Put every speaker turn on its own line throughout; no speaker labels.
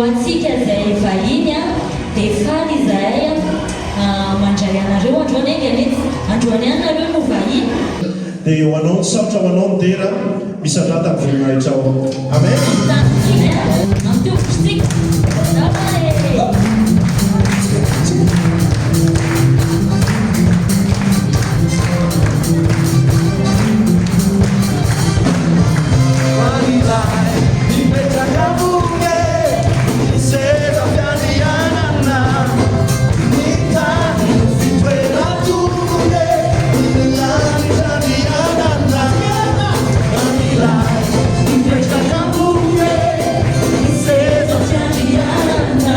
atsika zay vahiny dia faly izahay mandray anareo androany engany androany anareo no vahiny
dia ho anao ny sarotra ho anao ny dera misandrata ny voninahitra ao. Amen.
Princesa Tiana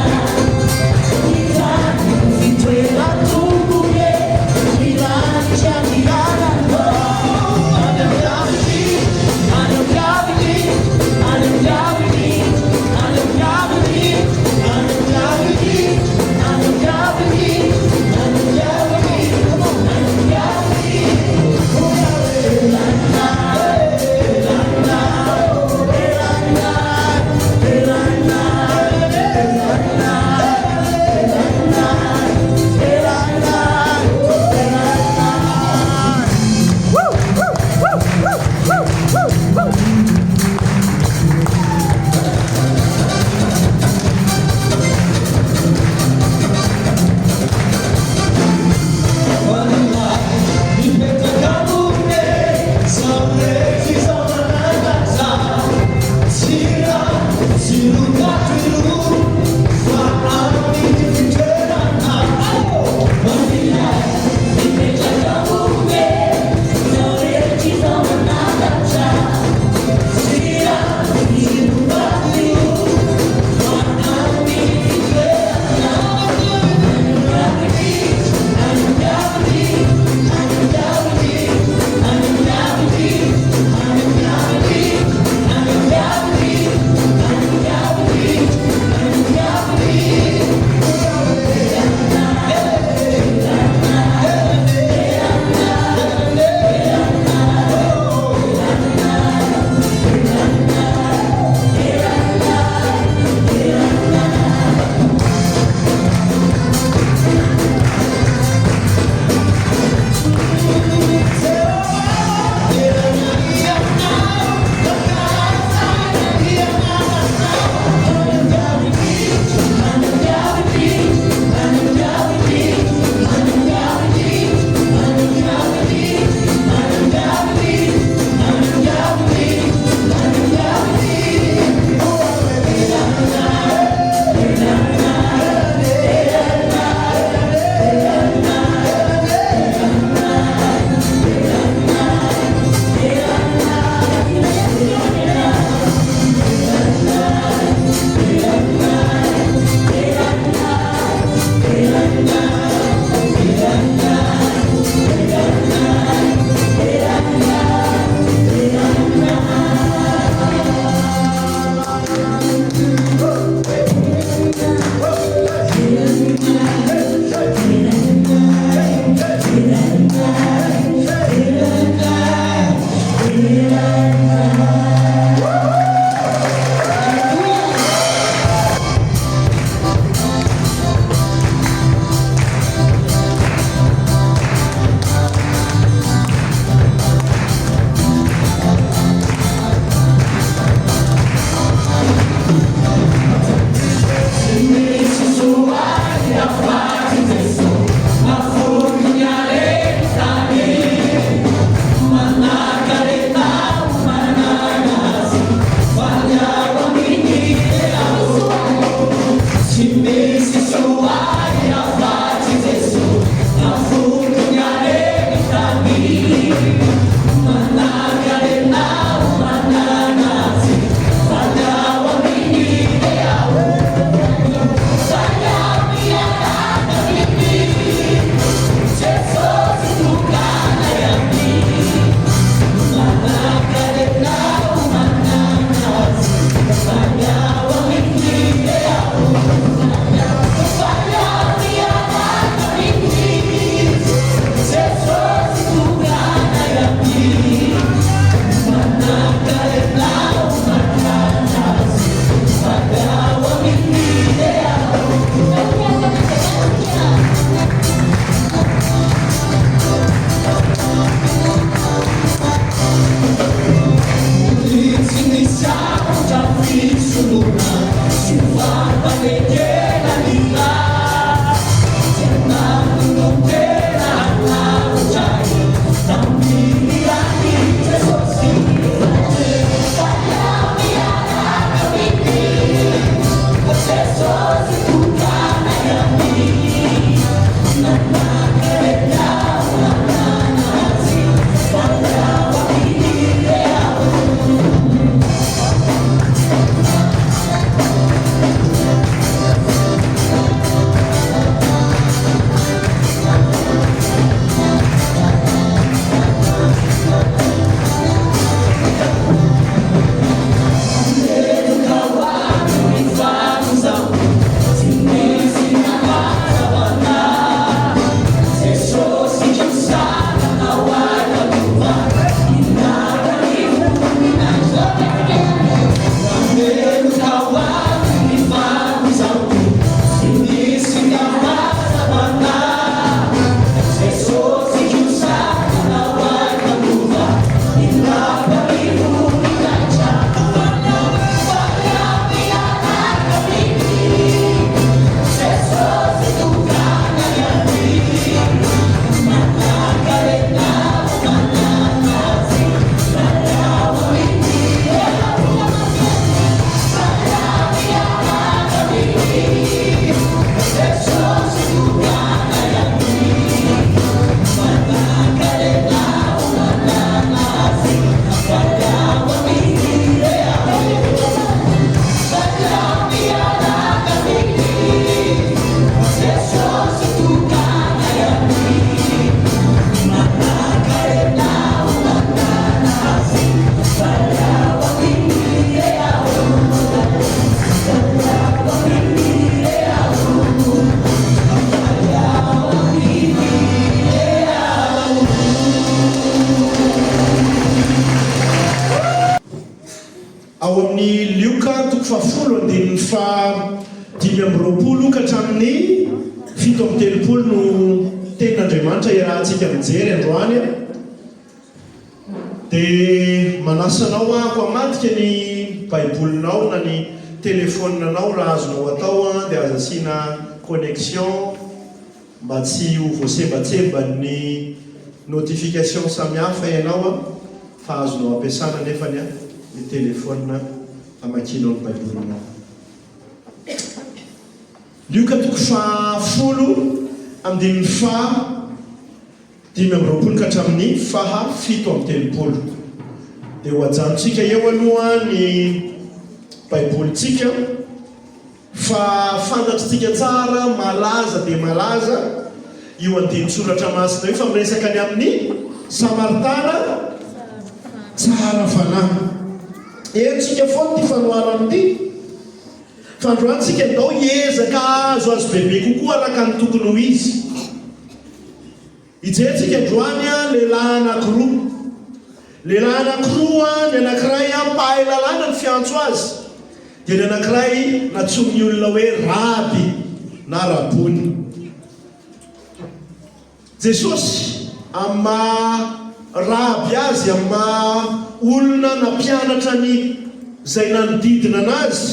ao amin'ny Lioka toko fahafolo andininy fa 5:20 ka hatramin'ny 7:30 no tenin'Andriamanitra irahantsika mijery androany a. Dia manasanao ahako hamadika ny baibolinao na ny telefoninanao raha azonao atao a, dia aza asiana connexion mba tsy ho voasembasemba ny notification samihafa ianao a, fa azonao ampiasana nefany a ny telefona amakinao ny baibolinao. Lioka toko fahafolo andininy fa 5:20 ka hatramin'ny 7:30. Dia ho ajanontsika eo aloha ny baibolitsika fa fantatritsika tsara malaza dia malaza io andinin-tsoratra masina io fa miresaka ny amin'ny Samaritana tsara fanahy. Entsika foana ty fanoarana ty fa androantsika ndao hiezaka azo bebe kokoa araka ny tokony ho izy. Ijentsika androany a lehilahy anankiroa. Lehilahy anankiroa, ny anankiray mpahay lalàna ny fiantso azy, dia ny anankiray natsomy olona hoe raby na rabony. Jesosy amin'ny maha-raby azy, amin'ny maha-olona nampianatra ny izay nanodidina anazy,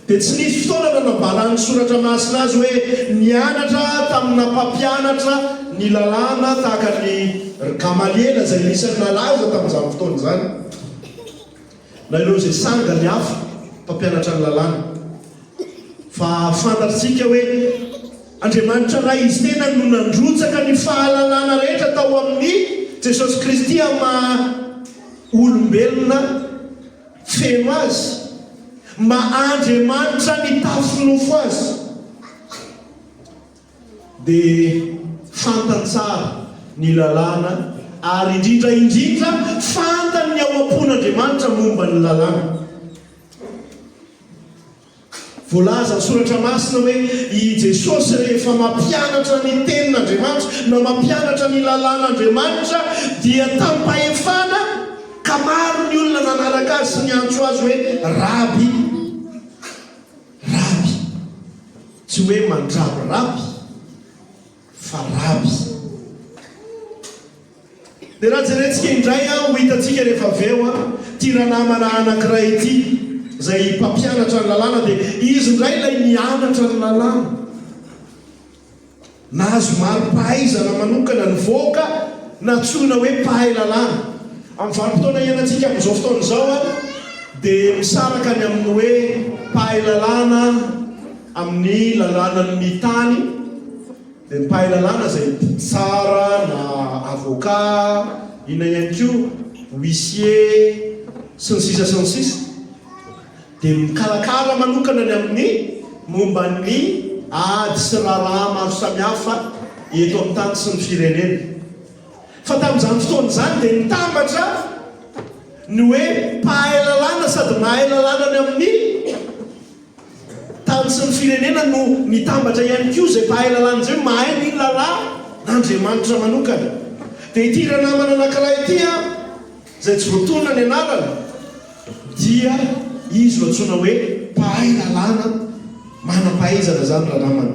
dia tsy nisy fotoana nanambarany soratra masina azy hoe nianatra tamina mpampianatra ny lalàna tahaka ny Gamaliela izay nisany nalaza tamin'izany fotoana izany, na ireo izay sanga ny hafa mpampianatra ny lalàna. Fa fantatritsika hoe Andriamanitra raha izy tena no nandrotsaka ny fahalalana rehetra tao amin'ny Jesosy Kristy amin'ny olombelona feno azy, ma Andriamanitra ny tafinofo azy, dia fantany tsara ny lalàna, ary indrindra fantany ny ao am-pon'Andriamanitra momba ny lalàna. Voalaza ny soratra masina hoe i Jesosy rehefa mampianatra ny tenin'Andriamanitra na mampianatra ny lalàn'Andriamanitra dia tampahefana ka maro ny olona nanaraka azy sy niantso azy hoe raby, raby, tsy hoe mandraby fa raby. Dia raha jerentsika indray ho hitantsika rehefa aveo a ty ranamana anankiray ity izay mpampianatra ny lalàna, dia izy indray ilay nianatra ny lalàna, nahazo maro-pahaizana manokana nivoaka natsoina hoe mpahay lalàna. Amin'ny vanim-potoana ianantsika amin'izao fotoana izao a, dia misaraka ny amin'ny hoe mpahay lalàna amin'ny lalàna ny tany, dia mpahay lalàna izay tsara na avocat, ina ihany koa huissier sy ny sisa sy ny sisa, dia mikarakara manokana ny amin'ny momba ny ady sy raharaha maro samihafa eto amin'ny tany sy ny firenena. Fa tamin'izany fotoana izany dia nitambatra ny hoe mpahay lalàna sady mahay lalàna ny amin'ny tany sy ny firenena no nitambatra ihany koa izay mpahay lalàna izay mahay ny lalàn'Andriamanitra manokana. Dia ity ranamana anankiray ity a izay tsy voatonona ny anarana dia izy no antsoina hoe mpahay lalàna, manam-pahaizana zany ranamana.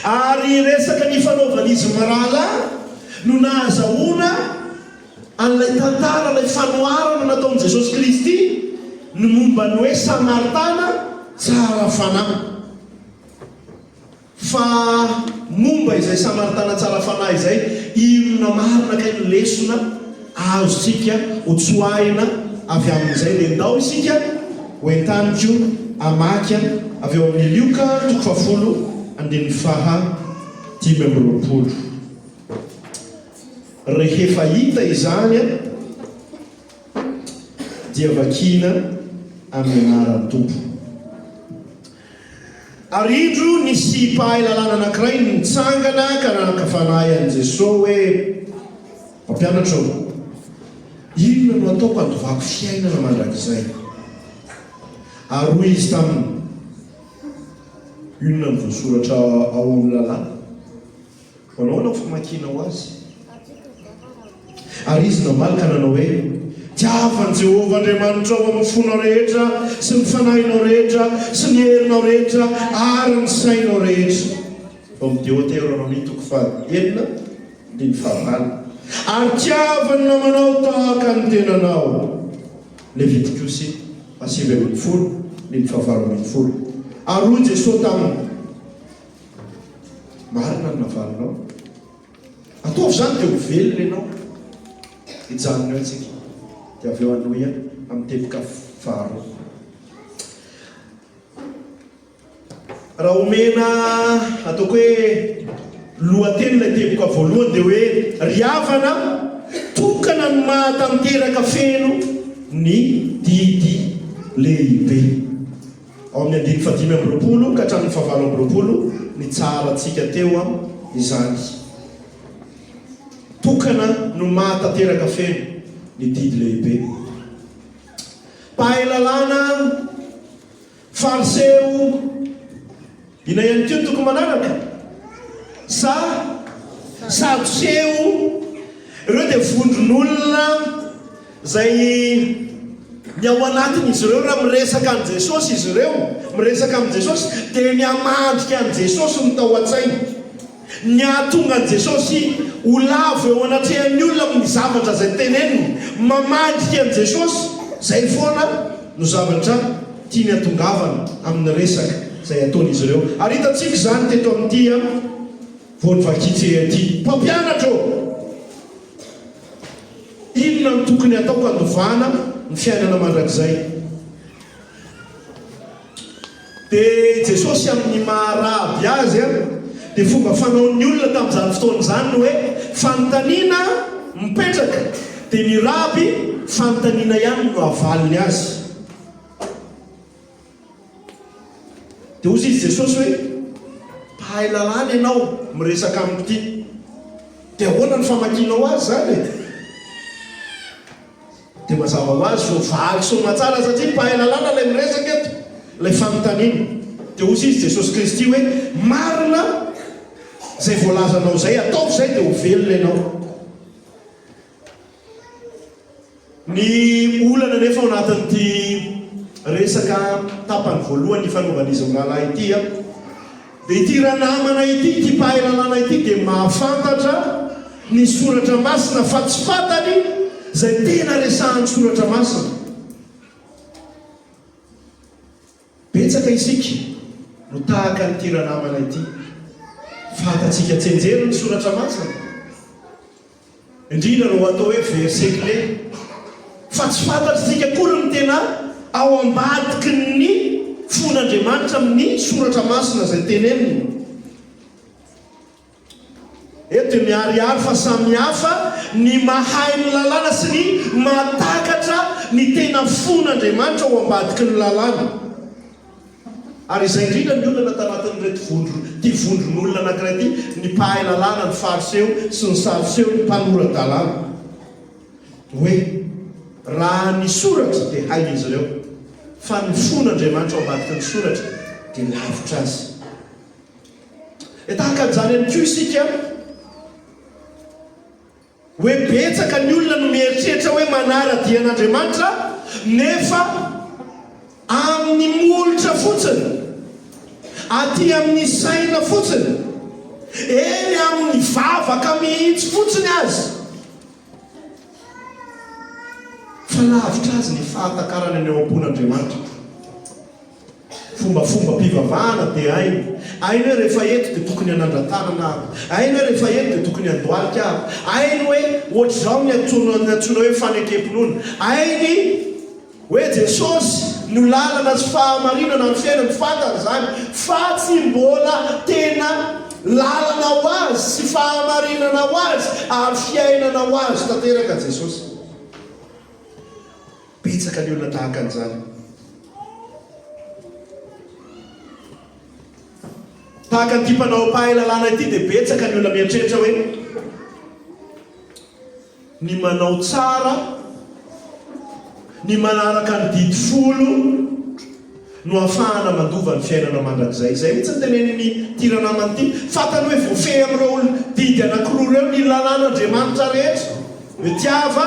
Ary resaka ny fanaovan'izy marala no nahazahoana an'ilay tantara, ilay fanoharana nataon'i Jesosy Kristy ny momba ny hoe Samaritana tsara fanahy. Fa momba izay Samaritana tsara fanahy izay, inona marina kay ny lesona azontsika ho tsoahina avy amin'izay. Dia ndao isika hoentaniko amaky avy eo amin'ny Lioka toko fahafolo andininy 5:20. Rehefa hita izany dia vakina amin'ny anaran'ny Tompo. Arindro nisy mpahay lalàna anankiray nitsangana ka nanakafanahy an'i Jesosy hoe mpampianatra ao, inona no ataoko andovako fiainana mandrakizay? Ary hoy izy taminy, inona no voasoratra ao amin'ny lalàna? Manao anao famakiana ho azy. Ary izy namalaka nanao hoe tiavan Jehovah Andriamanitra ao amin'ny fonao rehetra sy ny fanahinao rehetra sy ny herinao rehetra ary ny sainao rehetra. Ao Deutéronomie 4:9 ary tiavany namanao tahaka ny tenanao. Levitikosy 7:10 ary hoy Jesosy taminy, marina ny navalinao, ataovy zany dia ho velona ianao. Ijanona eo antsika dia avy eo anoia amin'ny teboka faro. Raha omena ataoko hoe lohateny ilay teboka voalohany dia hoe ry havana tokana ny mahatanteraka feno ny didy lehibe. Ao amin'ny 5:20 ka hatramin'ny 9:20 ny tsara antsika teo izany. Tokana no mahatanteraka feno ny didy lehibe. Mpahay lalàna, fariseo, ina ihany koa tokony manaraka? Sadoseo, ireo dia vondron'olona zay ny ao anatiny izy ireo raha miresaka an' Jesosy izy ireo, miresaka amin'ny Jesosy dia ny hamadrika an' Jesosy no tao an-tsainy. Ny ahatonga an' Jesosy ho lavo eo anatrehan'ny olona amin'ny zavatra zay teneniny, mamadrika an' Jesosy, zay foana no zavatra tiany atongavana amin'ny resaka zay ataon'izy ireo. Ary hitantsika zany teto amin'ity voanivakitsy aty. Mpampianatra inona no tokony ataoko andovana ny fiainana mandrakizay? Dia Jesosy amin'ny maharaby azy dia fomba fanaon'ny olona tamin'izany fotoan'izany no hoe fanontaniana mipetraka, dia ny raby fanontaniana ihany no avaliny azy. Dia ozy izy Jesosy hoe mpahay lalàna ianao miresaka amin'ity, dia ahoana ny famakianao azy zany? Dia mazava ho azy ho valy soma tsara satria mpahay lalàna ilay miresaka eto, ilay fanontaniana. Dia ozy izy Jesosy Kristy hoe marina zay voalazanao zay, ataovy zay dia ho velona ianao. Ny olana nefa ao anatin'ity resaka tapany voalohany fanaovan'izy amin'n'alahy ity dia ity ranamana ity, ity mpahay lalàna ity dia mahafantatra ny soratra masina fa tsy fantany zay tena resahan'ny soratra masina. Betsaka isika no tahaka n'ity ranamana ity, fantatsika tsenjero ny soratra masina, indrindra no atao hoe verset clé, fa tsy fantatsika kory ny tena ao ambadiky ny fon'Andriamanitra amin'ny soratra masina zay teneniny. Eto miharihary fa samy hafa ny mahay ny lalàna sy ny mahatakatra ny tena fon'Andriamanitra ao ambadiky ny lalàna. Ary izay indrindra ny olona tanatin'ireto ty vondron'olona anankiray ty, ny mpahay lalàna, ny fariseo sy ny sadoseo, ny mpanoran-dalàna, hoe raha ny soratra dia hainy izy ireo, fa ny fon'Andriamanitra ao ambadiky ny soratra dia lavitra azy. Tahaka an'izany ihany koa isika hoe betsaka ny olona no mieritreritra hoe manara-dian'Andriamanitra nefa amin'ny molotra fotsiny, aty amin'ny saina fotsiny, eny amin'ny vavaka mihitsy fotsiny azy, fa lavitra azy ny fahatakarana ny ao am-pon'Andriamanitra. Fombafomba mpivavahana dia hainy hoe rehefa eto dia tokony hanandra-tanana aho, hainy hoe rehefa eto dia tokony handoalika aho, hainy hoe ohatr'izao ny antsoina hoe fanekempinoana, hainy hoe Jesosy no lalana sy fahamarinana ny fiainany, fantany zany, fa tsy mbola tena lalana ho azy sy fahamarinana ho azy ary fiainana ho azy tanteraka Jesosy. Betsaka ny olona tahaka an'izany. Tahaka ny mpanao mpahay lalàna ity dia betsaka ny olona mieritreritra hoe ny manao tsara, ny manaraka ny didy folo no ahafahana mandova ny fiainana mandrakizay. Izay mihitsy ny teneniny tiranamana ity, fantany hoe voafehy amin'ireo didy anankiroa ireo ny lalàn'Andriamanitra rehetra, hoe tiava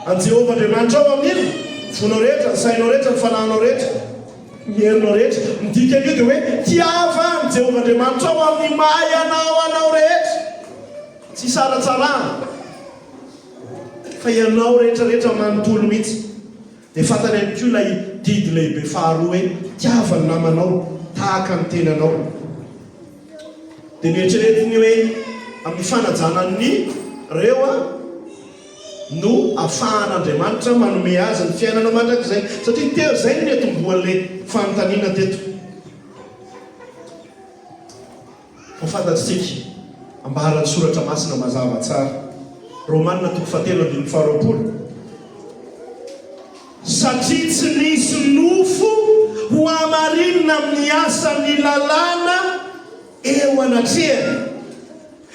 an Jehovah Andriamanitra ao amin'iny fonao rehetra, ny sainao rehetra, ny fanahinao rehetra, ny herinao rehetra. Midika an'io dia hoe tiava ny Jehovah Andriamanitra ao amin'ny mahay anao rehetra, tsy saratsarana fa ianao rehetrarehetra manontolo mihitsy. Dia fantany ihany koa ilay didy lehibe faharoa hoe tiava ny namanao tahaka ny tenanao. Dia nieritreretiny hoe amin'ny fanajanany reo no ahafahan'Andriamanitra manome azy ny fiainana mandrakizay, satria teo zay ny netomboan'ilay fanontaniana teto. Fantatsika ambaran'ny soratra masina mazava tsara, Romanina 7:20. Satria tsy nisy nofo ho amarinina amin'ny asan'ny lalàna eo anatrehany,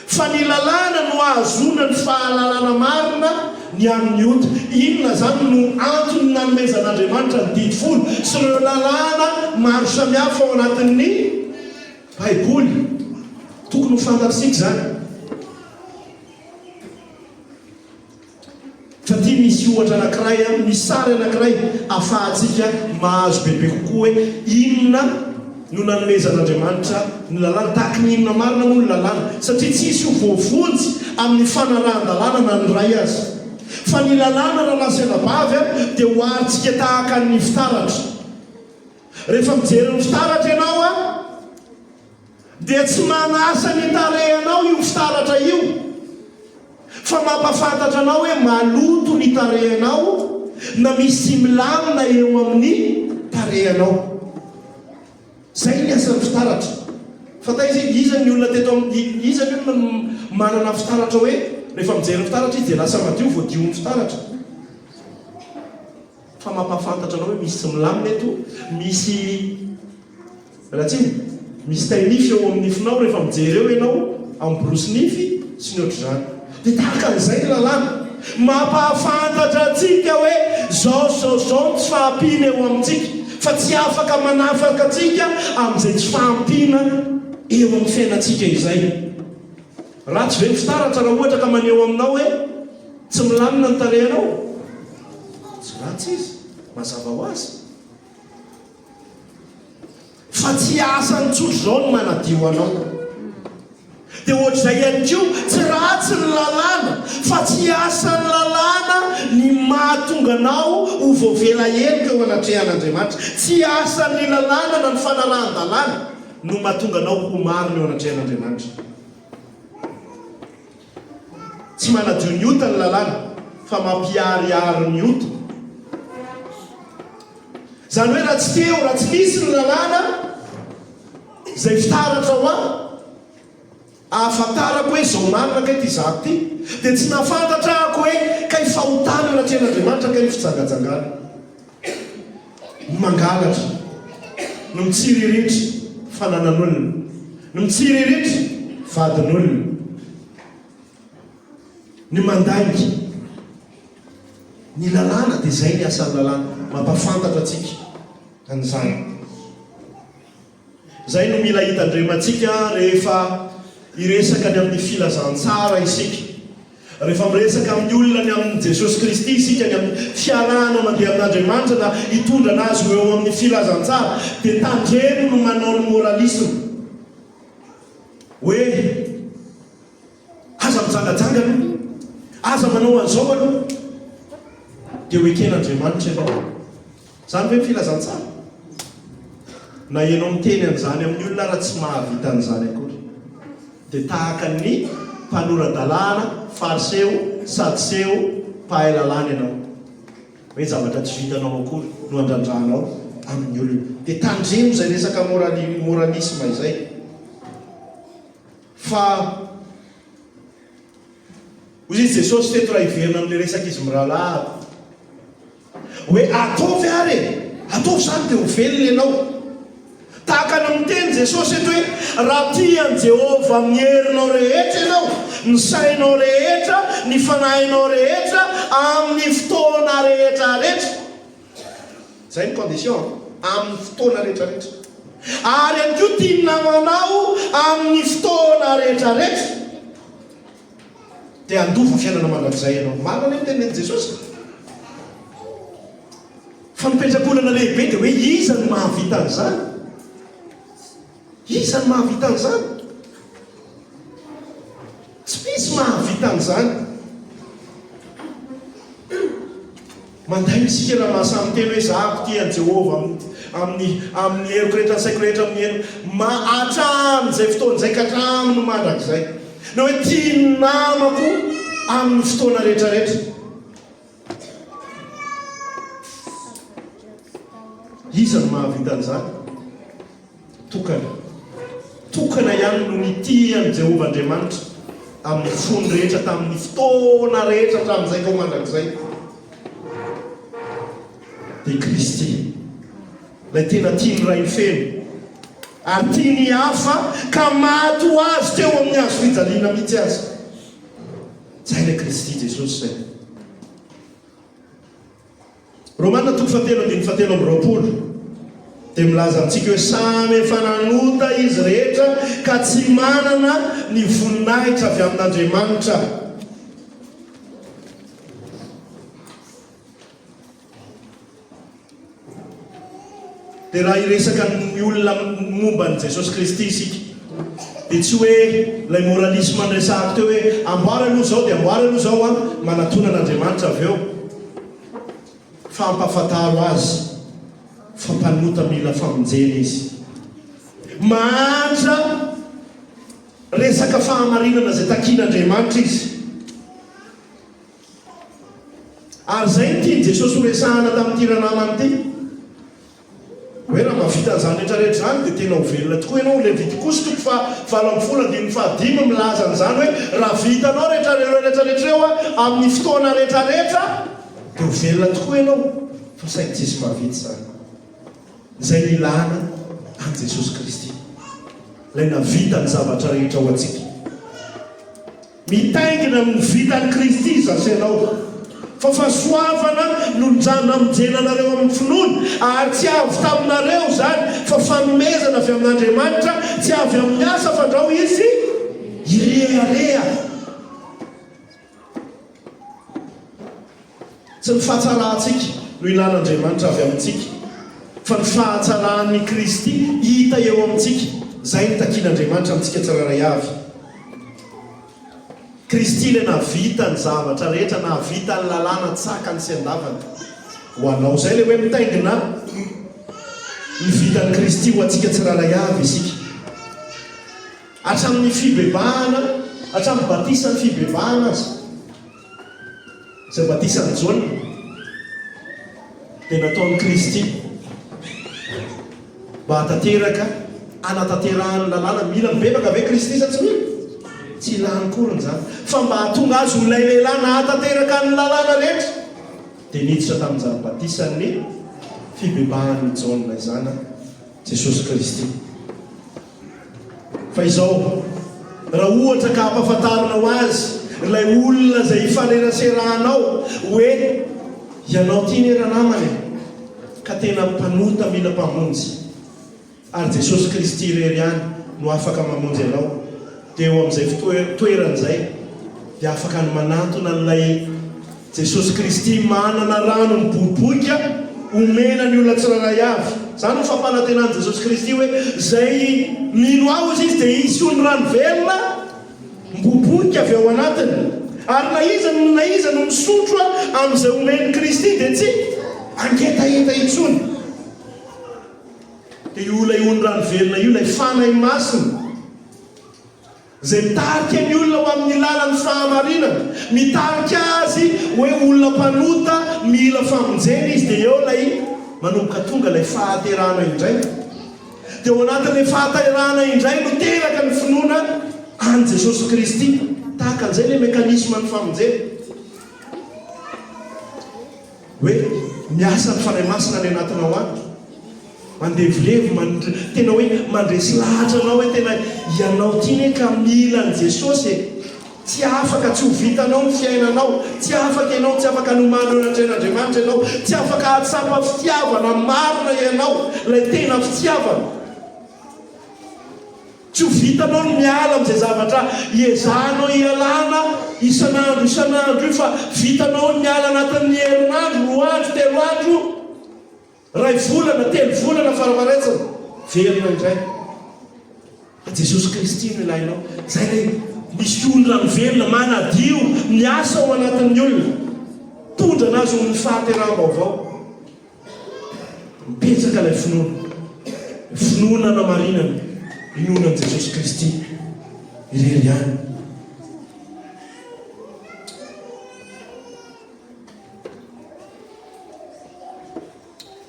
fa ny lalàna no ahazona ny fahalalana marina ny amin'ny ota. Inona zany no antony nanomezan'Andriamanitra ny didy folo sy ireo lalàna maro samihafa ao anatin'ny Baiboly. Tokony ho fantatsika zany. Satria misy ohatra anankiray, misy sary anankiray ahafahantsika mahazo bebe kokoa hoe inona no nanomezan'Andriamanitra ny lalàna, tahaka ny inona marina moa ny lalàna. Satria tsisy ho voavonjy amin'ny fanarahan-dalàna na ny ray azy, fa ny lalàna raha lasaina bavy dia ho aritsika tahaka ny fitaratra. Rehefa mijery ny fitaratra ianao dia tsy manasa ny tarehanao io fitaratra io, fa mampafantatra anao hoe maloto ny tarehanao na misy milamina eo amin'ny tarehanao. Zay ny asan'ny fitaratra. Fatay izany olona teto izany olona manana fitaratra hoe rehefa mijery ny fitaratra izy dia lasa madio voadio ny fitaratra, fa mampafantatra anao hoe misy tsy milamina eto, misy misy tainify eo amin'ny nifinao rehefa mijery eo ianao amin'ny borosy nify sy ny ohatr'izany. Dia tahaka an'izay ny lalàna, mampahafantatra antsika hoe zao tsy fahampiana eo amintsika, fa tsy afaka manafaka antsika amin'izay tsy fahampiana eo amin'ny fiainantsika izay. Ratsy ve ny fitaratra raha ohatra ka maneho aminao hoe tsy milamina ny tarehanao? Tsy ratsy izy, mazava ho azy. Fa tsy asany tsotra zao no manadio anao. Dia ohatr'izay ihany koa tsy ratsy ny lalàna, fa tsy asan'ny lalàna ny mahatonga anao ho voavela helika eo anatrehan'Andriamanitra. Tsy asan'ny lalàna na ny fanarahan-dalàna no mahatonga anao ho marina eo anatrehan'Andriamanitra. Tsy manadio ny ota ny lalàna, fa mampiariary ny ota. Zany hoe raha tsy teo, raha tsy misy ny lalàna izay fitaratra ho ahafantarako hoe zao marina kay ty zako ty, dia tsy nafantatra ako hoe kay fahotana anatrehan'Andriamanitra kay ny fijangajangana, ny mangalatra, ny mitsiriritry fananan'olona, ny mitsiriritry vadin'olona, ny mandaingy. Ny lalàna dia zay ny asan'ny lalàna, mampafantatra atsika an'izany. Zay no mila hitandremantsika rehefa iresaka ny amin'ny filazantsara isika, rehefa miresaka amin'ny olona ny amin'ny Jesosy Kristy isika, ny amin'ny fiarahana mandeha amin'Andriamanitra na hitondra anazy eo amin'ny filazantsara, dia tandremo no manao ny moralisme hoe aza mijangajangana, aza manao an'izao aloha, dia ho eken'Andriamanitra ianao. Zany hoe filazantsara. Na ianao miteny an'izany amin'ny olona raha tsy mahavita an'izany akory, dia tahaka ny mpanoran-dalàna, fariseo, sadiseo, mpahay lalàna ianao, hoe zavatra tsy vitanao akory no andrandranao amin'ny olona. Dia tandremo izay resaka moralisme izay. Fa hoy izy Jesosy teto raha hiverina amin'ilay resaka izy mirahalahy hoe ataovy ary, ataovy zany dia ho velona ianao. Tahaka ny miteny Jesosy eto hoe raha tian'i Jehovah amin'ny herinao rehetra ianao, ny sainao rehetra, ny fanahinao rehetra, amin'ny fotoana rehetrarehetra. Zay ny condition, amin'ny fotoana rehetrarehetra. Ary ihany koa tia ny namanao amin'ny fotoana rehetrarehetra, dia andova fiainana mandrakizay ianao. Marina ny tenin'i Jesosy. fampitrakolana lehibe dia hoe iza ny mahavita an'izany, iza ny mahavita an'izany, tsy misy mahavita an'izany. manday misika raha mahasamy teny hoe zahako ty an Jehova amin'ny heroko rehetra, ny saiko rehetra amin'ny heroko hatramin'izay fotoan'izay ka hatraminy mandrakizay, na hoe tia namako amin'ny fotoana rehetrarehetra. Iza ny mahavita an'izany? Tokana ihany no nity an Jehova Andriamanitra amin'ny fony rehetra, tamin'ny fotoana rehetra hatramin'izay ka ho mandrakizay. Dia Kristy ilay tena tia ny ray ny feno ary tia ny hafa ka maty ho azy teo amin'ny hazo fijaliana mihitsy azy. Zay ilay Kristy Jesosy zay. Romanina 7:17 dia milaza amintsika hoe samy efa nanota izy rehetra ka tsy manana ny voninahitra avy amin'Andriamanitra. Dia raha iresaka ny olona momba ny Jesosy Kristy isika dia tsy hoe ilay moralisme andresahako teo hoe amboara aloha zao dia amboara aloha zao manatona an'Andriamanitra avy eo. Fampafantaro azy fampanota mila famonjena izy, mahantra resaka fahamarinana izay takian'Andriamanitra izy. Ary zay ny tiany Jesosy ho resahana tamin'ity ranamany ity hoe raha mahavita an'izany rehetrarehetra zany dia tena ho velona tokoa ianao. Levitikosy 7:15 milaza an'izany hoe raha vitanao rehetrarehetra eo amin'ny fotoana rehetrarehetra dia ho velona tokoa ianao, fa saingy tsisy mahavita zany. Izay ny ilana an Jesosy Kristy, ilay navita ny zavatra rehetra ho antsika. Mitaingina amin'ny vitan'ny Kristy zasy ianao, fa fahasoavana no namonjenanareo amin'ny finoana, ary tsy avy taminareo zany fa fanomezana avy amin'Andriamanitra, tsy avy amin'ny asa fa ndrao izy irearea. Tsy ny fahatsarahantsika no ilan'Andriamanitra avy amintsika, fa ny fahatsaran'ny Kristy hita eo amintsika. Zay ny takian'Andriamanitra amintsika tsiraray avy. Kristy ilay navita ny zavatra rehetra, navita ny lalàna tsakany sy andavana ho anao. Zay ilay hoe mitaingina ny vitan'ny Kristy ho antsika tsiraray avy isika. Hatramin'ny fibebahana, hatramin'ny batisany fibebahana azy, izay batisany Jaona dia nataon'ny Kristy mba hatateraka anatanterahany lalàna. Mila mibebaka ve Kristy sa tsy mila? Tsy ilany koriny zany, fa mba hahatonga azy ho ilay lehilahy nahatanteraka ny lalàna rehetra dia niditra tamin'izany batisan'ny fibebahan'ny Jaona izany Jesosy Kristy. Fa izao raha ohatra ka hampafantarinao azy ilay olona izay hifaneraserahanao hoe ianao tia ny ranamany ka tena mpanota mila mpamonjy, ary Jesosy Kristy irery ihany no afaka mamonjy ianao, dia eo amin'izay toeran'izay dia afaka ny manatona n'ilay Jesosy Kristy manana rano miboriboika omena ny olona tsiraray avy. Zany ho fampanantenan'i Jesosy Kristy hoe zay mino ao izy dia isy ho ny rano velona miboriboika avy ao anatiny. Ary na iza no misotro amin'izay omeny Kristy dia tsy anketaeta intsony. Dia io ilay ho ny rano velona io, ilay fanahy masina zay mitarika ny olona ho amin'ny lalan'ny fahamarinana, mitarika azy hoe olona mpanota mila famonjena izy. Dia eo ilay manomboka tonga ilay fahaterahana indray, dia ao anatin'ilay fahaterahana indray no teraka ny finoana an Jesosy Kristy. Tahaka an'izay ilay mekanisme ny famonjena hoe miasa ny fanahy masina any anatinao any, mandevilevo, tena hoe mandresy lahatra anao hoe tena ianao tiany ka mila ny Jesosy. Tsy afaka tsy ho vitanao ny fiainanao, tsy afaka ianao, tsy afaka nomana eo anatren'Andriamanitra ianao, tsy afaka hatsapa fitiavana marina ianao, ilay tena fitiavana. Tsy ho vitanao ny miala amin'izay zavatra iezanao ialana isan'andro io, fa vitanao ny miala anatin'ny herinandro, 2 andro, 3 andro ray volana telo volana farafaresana verina indray Jesosy Kristy no ilainao zay le misy olona mivelona manadio miasa ao anatin'ny olona tondra anazy ny fahateraham-baovao mipetsaka ilay finoana na marinana inonan' Jesosy Kristy irery ihany.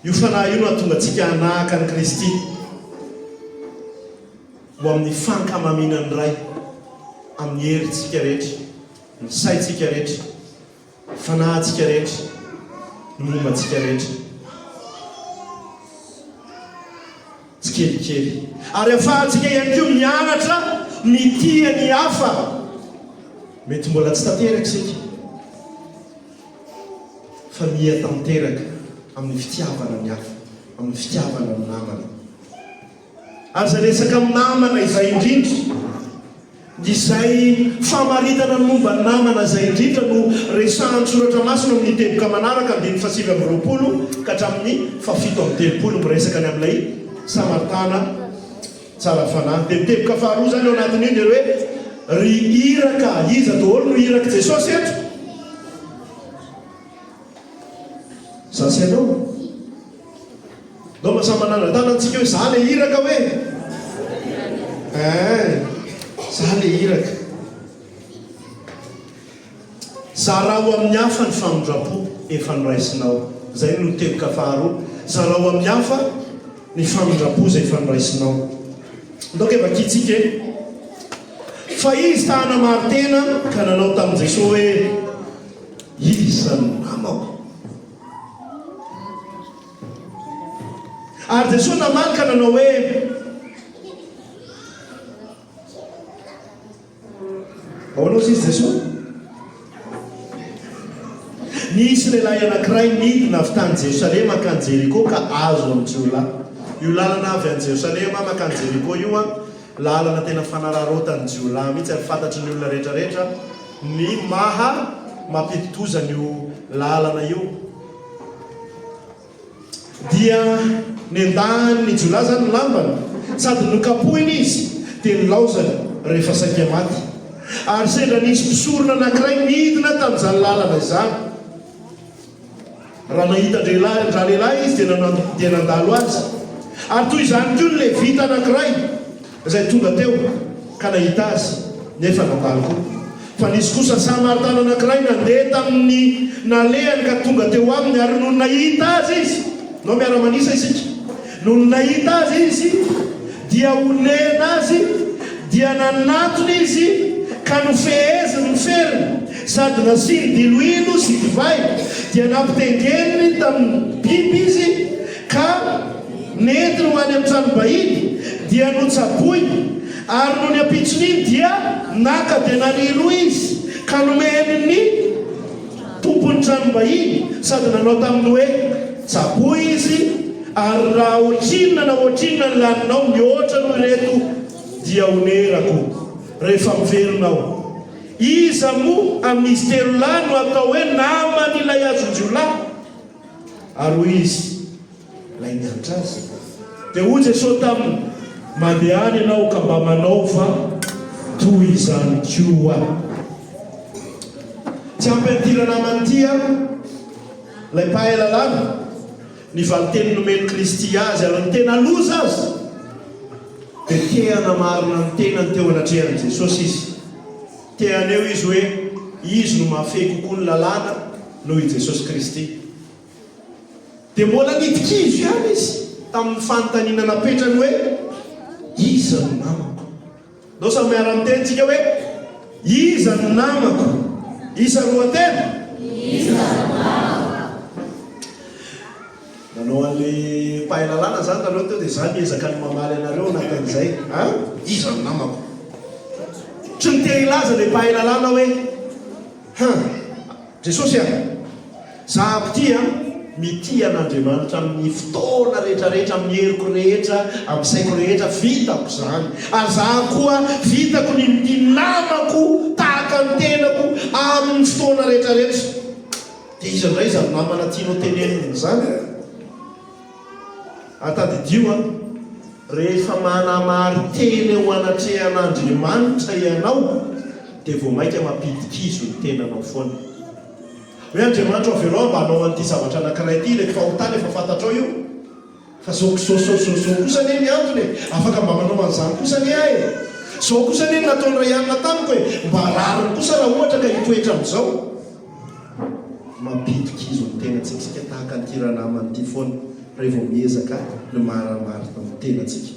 Io fanahy io no ahatonga antsika hanahaka ny Kristy ho amin'ny fankamaminany ray amin'ny herintsika rehetra, ny saintsika rehetra, fanahintsika rehetra, ny mombantsika rehetra. Tsy kelikely. Ary ahafahantsika ihany koa mianatra mitia ny hafa. Mety mbola tsy tanteraka isika fa mihatanteraka amin'ny fitiavana ny hafa, amin'ny fitiavana ny namana. Aza resaka amin'ny namana izay indrindra, izay famaritana ny momba ny namana izay indrindra no resahan'ny soratra masina amin'ny teboka manaraka 19:20 ka hatramin'ny 7:30 miresaka ny amin'ilay Samaritana tsara fanahy. Dia miteboka faharoa zany eo anatin'io dia hoe ry iraka, iza daholo no iraka Jesosy eto? Zasy ianao nao mahasamby manana-tana antsika hoe za le iraka hoe za le iraka. Zarao amin'ny hafa ny famondrapo efa noraisinao. Zay no teboka faharoa. Zarao amin'ny hafa ny famondrapo zay efa noraisinao. Ndaoka efa kitsika fa izy tahana maro tena ka nanao tamin'i Jesosy hoe iza no namako. Ary Jesosy namaly ka nanao hoe ahoana izy Jesosy? Nisy lehilahy anankiray midina avy tany Jerosalema makany Jeriko ka azo amin'ny jiolahy. Io lalana avy any Jerosalema makany Jeriko io lalana tena fanararotan'ny jiolahy mihitsy ary fantatry ny olona rehetrarehetra ny maha mampidi-tozana io lalana io. Dia nendahany ny jiolahy zany ny lambany sady nokapohiny izy dia nilaozany rehefa saika maty. Ary sendra nisy mpisorona anankiray midina tamin'izany lalana izany. Raha nahita ndra lehilahy izy dia nandalo azy. Ary toy izany koa ny levita anankiray izay tonga teo ka nahita azy nefa nandalo koa. Fa nisy kosa Samaritana anankiray nandeha tamin'ny nalehany ka tonga teo aminy ary noho nahita azy izy. Nao miara-manisa isika. Noho nahita azy izy dia onena azy dia nanatony izy ka nofeheziny ny feriny sady nasiny diloino sy divay dia nampitengeniny tamin'ny biby izy ka nentiny ho any amin'ny tranom-bahiny dia notsaboiny ary noho ny ampitson'iny dia naka dia nanilo izy ka nomeny ny tompony tranom-bahiny sady nanao taminy hoe tsaboy izy ary raha ohatrinona na ohatrinona ny laninao mihoatra no reto dia onerako rehefa miverinao. Iza mo amin'izy telo lahy no atao hoe namany ilay azon-jiolahy ary hoy izy ilay mianatra azy. Dia hoy Jesosy taminy mandehany ianao ka mba manaova toy izany koa. Tsy ampiantira namany tia ilay mpahay lalàna ny valiteny nomeny Kristy azy ary ny tena loza azy dia tehana marina ny tenany teo anatrehany Jesosy izy. Tehany eo izy hoe izy no mahafehy kokoa ny lalàna noho i Jesosy Kristy. Dia mbola nidikizo ihany izy tamin'ny fanontaniana napetrany hoe iza no namako. Nao samy miara-mitentsika hoe iza no namako. Isa roatena? Iza no namako. Nanao an'ilay mpahay lalàna zany taloha teo dia za miezaka ny mamaly anareo anatin'izay. Iza no namako. Tsy ny te hilaza ilay mpahay lalàna hoe Jesosy zaho ty mity an'Andriamanitra amin'ny fotoana rehetrarehetra, amin'ny heriko rehetra, amin'ny saiko rehetra, vitako zany. Ary zaho koa vitako ny mity namako tahaka ny tenako amin'ny fotoana rehetrarehetra. Dia iza indray zany namana tianao teneniny zany? atadidio a rehefa manamary teny eo anatrehan'Andriamanitra ianao dia vao maika mampitikizo ny tenanao foana hoe Andriamanitra aveloa mba hanao an'ity zavatra anankiray ity le fahotany efa fantatrao io fa zao kosa ne ny antony afaka mba manao an'izany kosa ne ahy zao kosa ne nataony ray anina tamiko hoe mba rariny kosa raha ohatra ka hitoetra amin'izao mampitikizo ny tenantsika tahaka an'ity ranamanyity foana rehefa miezaka ny maramarina ny tenantsika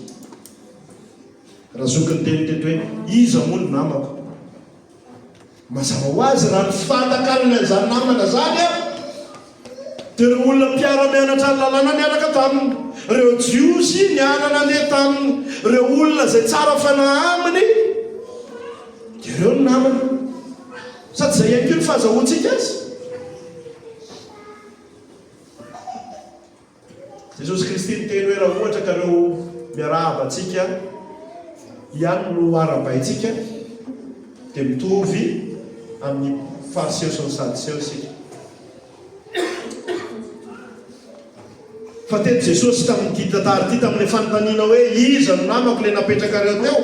raha zokiny tenitety hoe iza moa ny namako mazava ho azy raha ny fantakanina zany namana zany a dia reo olona mpiara-mianatra ny lalàna nianaka taminy reo jiosy nianana ane taminy reo olona zay tsara fanahy aminy dia reo ny namana sady zay ihany koa ny fahazahoantsika azy Jesosy Kristy ny teny hoe raha ohatra ka reo miarahaba antsika ihany no arabaitsika dia mitovy amin'ny fariseo sy ny sadiseo isika fa tety Jesosy tamin'ny ditatary ity tamin'ilay fanontaniana hoe iza no namako le napetraka reo teo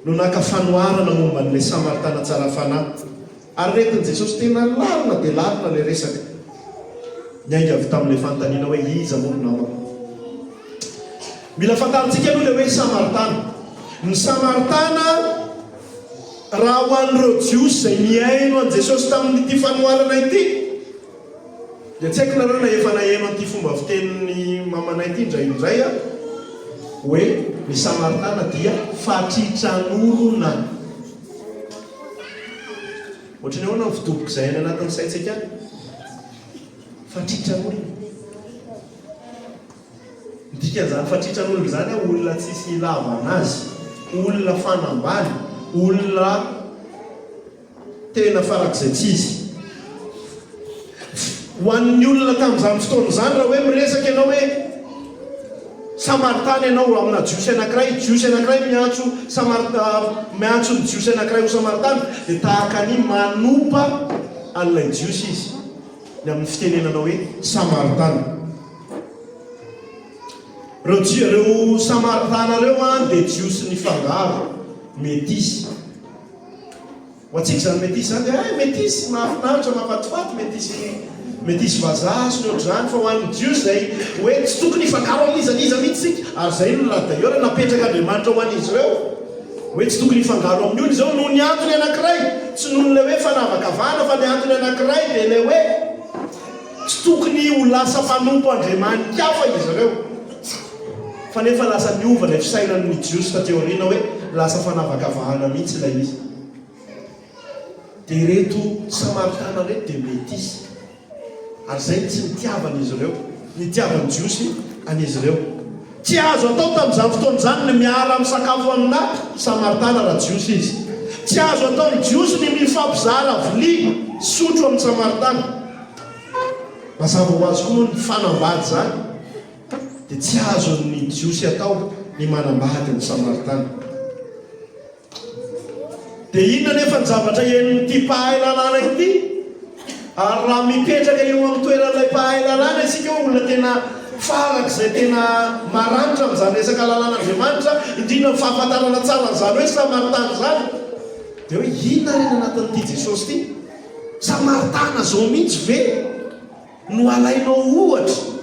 no naka fanoharana momba n'ilay Samaritana tsara fanahy ary retin'i Jesosy tena lalina dia lalina ilay resaka niainga avy tamin'ilay fanontaniana hoe iza moa no namako mila fantarintsika aloha ilay hoe Samaritana ny Samaritana raha ho an'ireo jiosy zay miaino an' Jesosy tamin'ity fanoharana ity dia tsy haiko nareo na efa naheno an'ity fomba fitenin'ny mamanay ity indraindray a hoe ny Samaritana dia fatritran'olona ohatrany ahoana ny fidoboko izay any anatin'ny saintsika any fatritran'olona dikan'izany fatritran'olona zany a olona tsisy ilava anazy olona fanambany olona tena farak'izay tsy izy ho an'ny olona tamin'izany fotoana izany raha hoe miresaka ianao hoe Samaritana ianao amina jiosy anankiray miantso miantso ny jiosy anankiray ho Samaritana dia tahaka ny manompa an'ilay jiosy izy ny amin'ny fitenenanao hoe Samaritana reo Samaritana reo a dia jiosy ny fangaro métisy ho antsika zany métisy zany dia métisy mahafinaritra mahafatifaty métisy vazaha sy ny ohatr'izany fa ho an'ny jiosy zay hoe tsy tokony ifangaro amin'izaniza mihitsy sika ary zay no d'ailleurs napetraka Andriamanitra ho an'izy ireo hoe tsy tokony ifangaro amin'ny olo izao noho ny antony anankiray tsy noho n'ilay hoe fanavakavana fa ny antony anankiray dia ilay hoe tsy tokony ho lasa mpanompo Andriamanitra hafa izy ireo fa nefa lasa miova ilay fisainan'ny jiosy tateoriana hoe lasa fanavakavahana mihitsy ilay izy dia reto Samaritana reto dia métisy ary zay tsy nitiavana izy ireo nitiavany jiosy an'izy ireo tsy azo atao tamin'izany fotoana izany ny miara misakafo amina Samaritana raha jiosy izy tsy azo atao ny jiosy ny mifampizara vilia sotro amin'ny Samaritana mazava ho azy koa ny fanambady zany dia tsy azo ny jiosy atao ny manambady ny Samaritana dia inona nefa ny zavatra en'ity mpahay lalàna ity ary raha mipetraka eo amin'ny toeran'ilay mpahay lalàna isika olona tena farak'izay tena maranitra amin'izany resaka lalàn'Andriamanitra indrindra ny fahafantarana tsara n'izany hoe Samaritana zany dia hoe inona reny anatin'ity Jesosy ity Samaritana zao mihitsy ve no alainao ohatra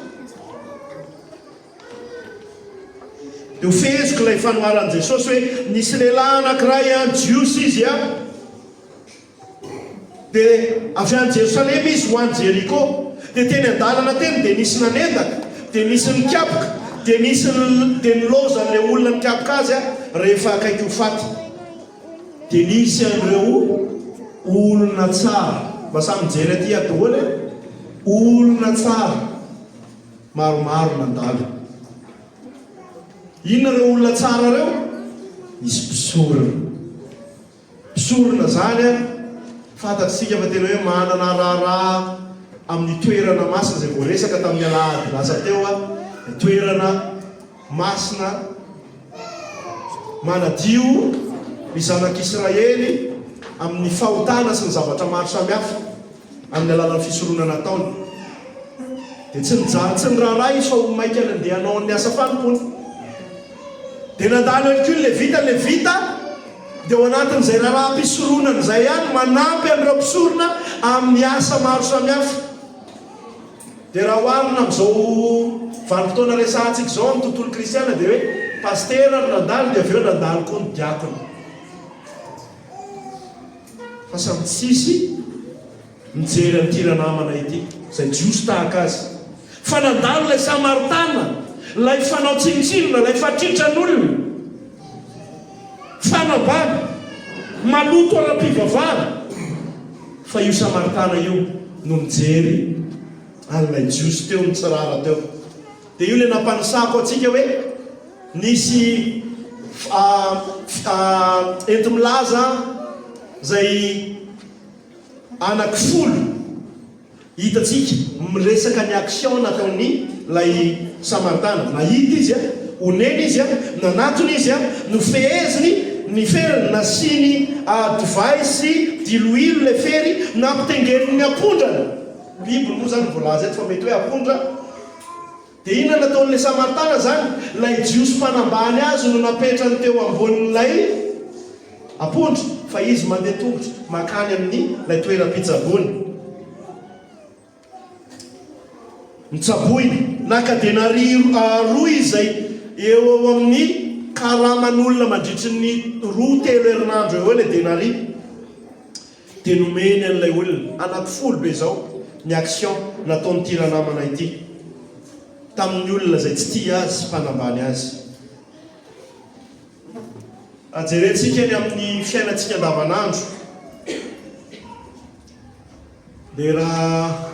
dia ho feheziko ilay fanoharan'i Jesosy hoe nisy lehilahy anankiray a jiosy izy a dia avy any Jerosalema izy ho any Jeriko dia teny an-dalana teny dia nisy nanendaka dia nisy nikapoka dia niloza n'ilay olona mikapoka azy a rehefa akaiky ho faty dia nisy an'ireo olona tsara mba samy mijery aty adohany olona tsara maromaro nandalo inona reo olona tsara reo misy mpisorona zany a fantatsika fa tena hoe manana raharaha amin'ny toerana masina zay voaresaka tamin'ny alahady lasa teo a toerana masina manadio ny zanak'Israely amin'ny fahotana sy ny zavatra maro samihafa amin'ny alalan'ny fisoroana nataony dia tsy mijaly tsy ny raharaha izy fa ho maika ny andeha hanao ny asa fanompony. dia nandalo elokio le vita dia ao anatin'izay raharaha mpisoronana izay ihany manampy amin'ireo mpisorona amin'ny asa maro samihafa. dia raha hoarina amin'izao vanim-potoana resantsika izao amin'ny tontolo kristiana dia hoe pastera ry nandalo dia avy eo nandalo koa ny diakona. fa samy tsisy mijery amin'ity ranamana ity izay jiosy tahaka azy. fa nandalo ilay samaritana, ilay fanao tsinitsinona, ilay fatritran'olona, fanabany maloto ara-pivavahana, fa io samaritana io no mijery an'ilay jiosy teo ny tsirara teo. dia io le nampanisako atsika hoe nisy enti-milaza zay anankifolo hitatsika miresaka ny action nataony lay samaritana. nahita izy oneny izy nanatony izy nofeheziny ny feriny nasiny divay sy diloilo le fery nampitengeniny ny apondrana. bibly moa zany voalaza eto fa mety hoe apondra. dia ina nataon'le samaritana zany lay jiosy mpanambany azy no napetrany teo ambonin'lay apondra, fa izy mandeha tongotra makany amin'ny lay toeram-pitsabony. mitsaboiny naka denari roa izay eo amin'ny karaman'olona mandritry ny 2-3 herinandro eo le denari. dia nomeny an'ilay olona anankifolo be zao ny action nataony tiranamana ity tamin'ny olona zay tsy tia azy mpanambany azy. ajerentsika ny amin'ny fiainantsika andavanandro dia raha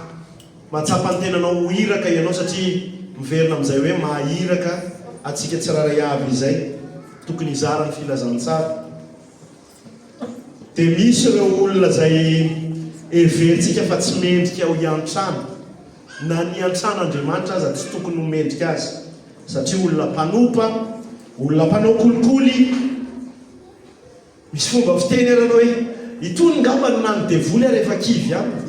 mahatsapa ny tenanao hiraka ianao satria miverina amin'izay hoe mahiraka atsika tsiraray avy izay tokony izara ny filazantsara. dia misy ireo olona zay everitsika fa tsy mendrika ho iantrana na ny antran'Andriamanitra aza tsy tokony ho mendrika azy satria olona mpanopa, olona mpanao kolikoly. misy fomba fiteny aranao hoe itony ngamba no nany devoly rehefa kivy aminy.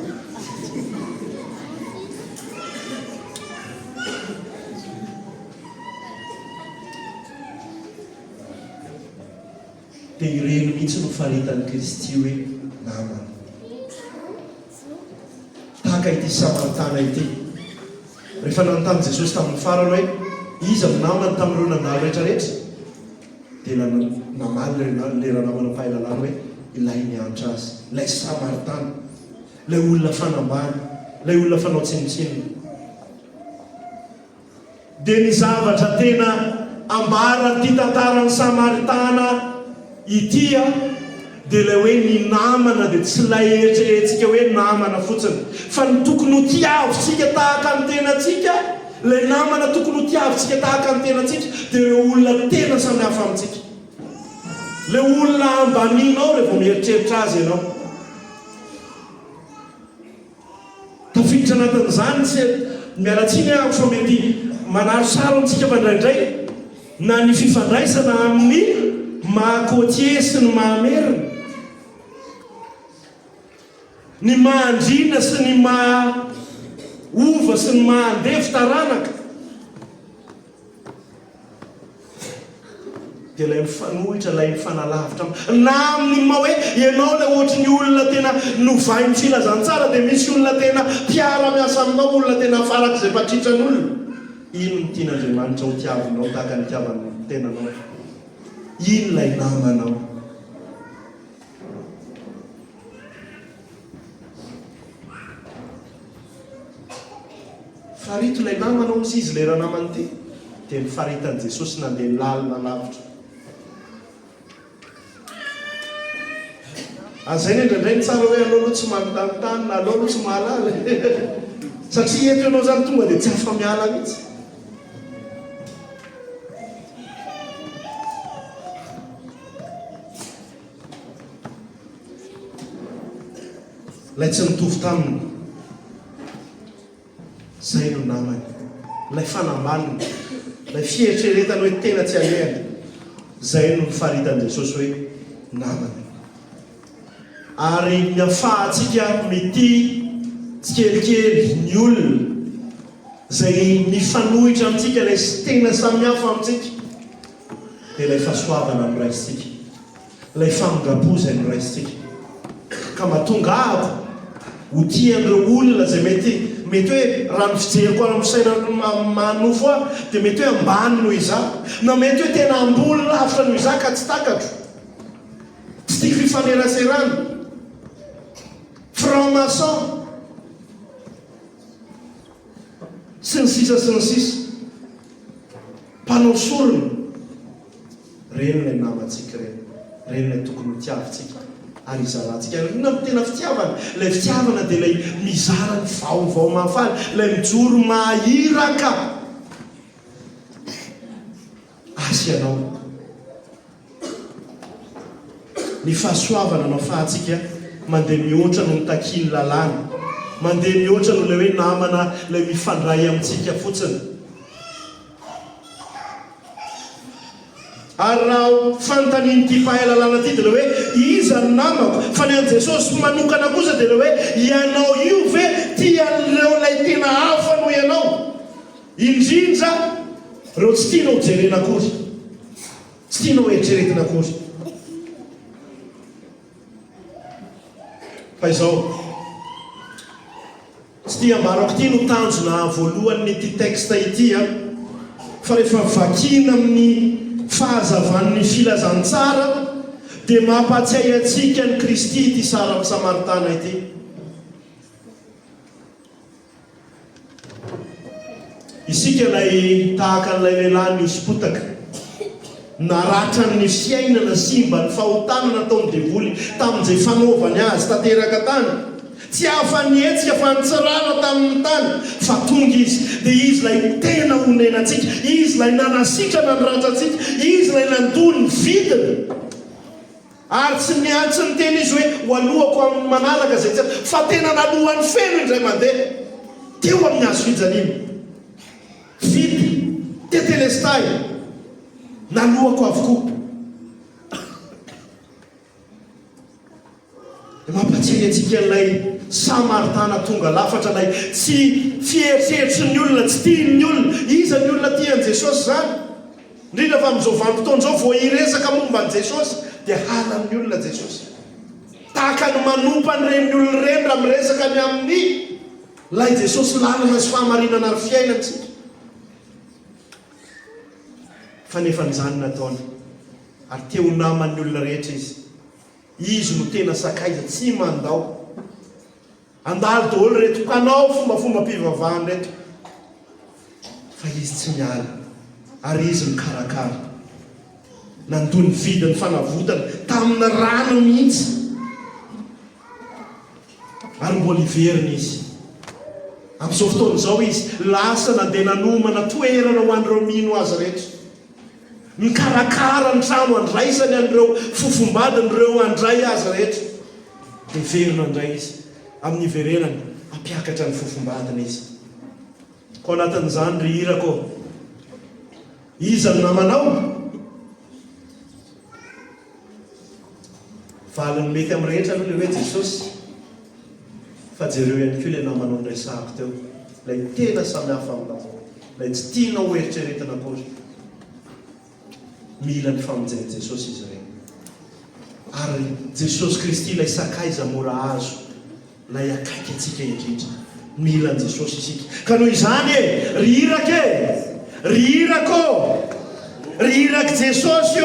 dia ireny mihitsy no faritan'ny Kristy hoe namana. tahaka ity samaritana ity rehefa nanontany Jesosy tamin'ny farany hoe iza ny namany tamin'ireo nandalo rehetrarehetra, dia namaly le ranamana fahalalana hoe ilay miantra azy, ilay samaritana, ilay olona fanambany, ilay olona fanao tsinitsinina. dia ny zavatra tena ambara ty tantaran'ny samaritana ity dia ilay hoe ny namana dia tsy lay eritreretintsika hoe namana fotsiny, fa ny tokony ho tiavintsika tahaka ny tenantsika. ilay namana tokony ho tiavintsika tahaka ny tenantsika dia ireo olona tena samihafa amintsika, le olona ambaninao rehefa mieritreritra azy ianao. tafiditra anatin'izany sy mialatsiny ahako fa mety manaro saro antsika fandraindray na ny fifandraisana amin'ny mahakotie sy ny mahamerina, ny mahandrina sy ny mahaova sy ny mahandevy taranaka. dia ilay mifanohitra, ilay mifanalavitra na amin'ny ma hoe ianao ilay ohatry ny olona tena novainy filazantsara, dia misy olona tena mpiara-miasa aminao, olona tena farak'izay mpatritran'olona. ino ny tian'Andriamanitra ho tiavinao tahaka ny tiavany tenanao? ino ilay namanao? farito ilay namanao misy izy lera namany ity dia nifaritan'i Jesosy nandeha lalina lavitra. azay ny indraindray ny tsara hoe alao aloha tsy manontanytany na alao aloha tsy mahalala satria eto ianao zany tonga dia tsy afa miala mihitsy. lay tsy mitovy taminy zay no namany, lay fanambaniny, lay fieritreretany hoe tena tsy alehany, zay no faritan'i Jesosy hoe namany. ary ny afahantsika mety tsikelikely ny olona zay mifanohitra amintsika ilay tena samihafa amintsika dia ilay fahasoavana amin'ny raisitsika, ilay famindrapo-zay amin'ny raisitsika, ka mahatonga ahako ho tian'ireo olona zay mety hoe raha ny fijeriko amin'ny saina manofo aho dia mety hoe ambany noho izaho, na mety hoe tena ambony lavitra noho izaho ka tsy takatro, tsy tia fifaneraserana, franc-maçon sy ny sisa, mpanao sorona, reny ilay namantsika reny ilay tokony ho tiavintsika ary izarantsika. Na tena fitiavana, ilay fitiavana dia ilay mizara ny vaovao mahafaly, ilay mijoro mahiraka asy ianao. Ny fahasoavana no ahafahantsika mandeha mihoatra no mitakiny lalàna, mandeha mihoatra no ilay hoe namana ilay mifandray amintsika fotsiny. Ary raha fanontaniany ty mpahay lalàna ty dia ilay hoe iza ny namako, fa ny an'i Jesosy manokana kosa dia ilay hoe ianao io ve tian'ireo ilay tena hafa no ianao, indrindra reo tsy tianao jerena akory, tsy tianao eritreretina akory. Fa izao tsy tia ambarako ty no tanjona voalohan'ity texte ity fa rehefa vakina amin'ny fahazavan'ny filazantsara dia mampatsiahy atsika ny Kristy ity sara amin'ny Samaritana ity. Isika ilay tahaka n'ilay lehilahy niosipotaka, naratra ny fiainana simba ny fahotana nataony devoly tamin'izay fanaovany azy tanteraka tany, tsy hafa-nietsika fa nitsirana tamin'ny tany, fa tonga izy dia izy lay tena onenantsika, izy lay nanasitrana ny ratsantsika, izy lay nandony ny vidiny, ary tsy miantso ny tena izy hoe ho alohako amin'ny manaraka zay tsy, fa tena nalohany feno indray mandeha teo amin'ny hazo fijaniny vidy tetelestai nalohako avokoa. Mampatsiahy atsika ilay Samaritana tonga lafatra, ilay tsy fieritreritry ny olona, tsy tiany olona. Iza ny olona tian'i Jesosy zany? Indrindra fa amin'izao vanim-potoana izao vao hiresaka momba an'i Jesosy dia halan'ny olona Jesosy. Tahaka ny manompa an'ireny olona ireny raha miresaka ny amin'ny lay Jesosy lalana sy fahamarinana ary fiainantsika. Fa nefa n'izany nataony, ary teo naman'ny olona rehetra izy no tena sakaiza tsy mandao, andalo daholo reto mpanao fombafomba mpivavahany reto, fa izy tsy miala ary izy mikarakara, nandony vidiny fanavotana tamin'ny rano mihitsy, ary mbola iverina izy. Amin'izao fotoana izao izy lasa nandeha nanomana toerana ho an'ireo mino azy rehetra, mikarakara ny trano andraisany an'ireo fofombadin'ireo andray azy rehetra, dia verina andray izy, amin'ny iverenany ampiakatra ny fofombadina izy. Ko anatin'izany ry irako, iza ny namanao? Valiny mety amin'ny rehetra aloha ilay hoe Jesosy, fa jereo ihany koa ilay namanao ndraisahako teo, ilay tena samihafa aminao, ilay tsy tianao eritreretina akory. Mila ny famonjeny Jesosy izy ireny, ary Jesosy Kristy ilay sakaiza mora azo, ilay akaiky atsika indrindra, mila ny Jesosy isika. Ka noho izany ry iraka ry irako, ry iraky Jesosy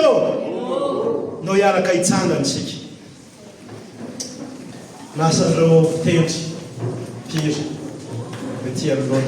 no hiaraka hitsangana isika. Nasan'ireo tendry piry mety aloha.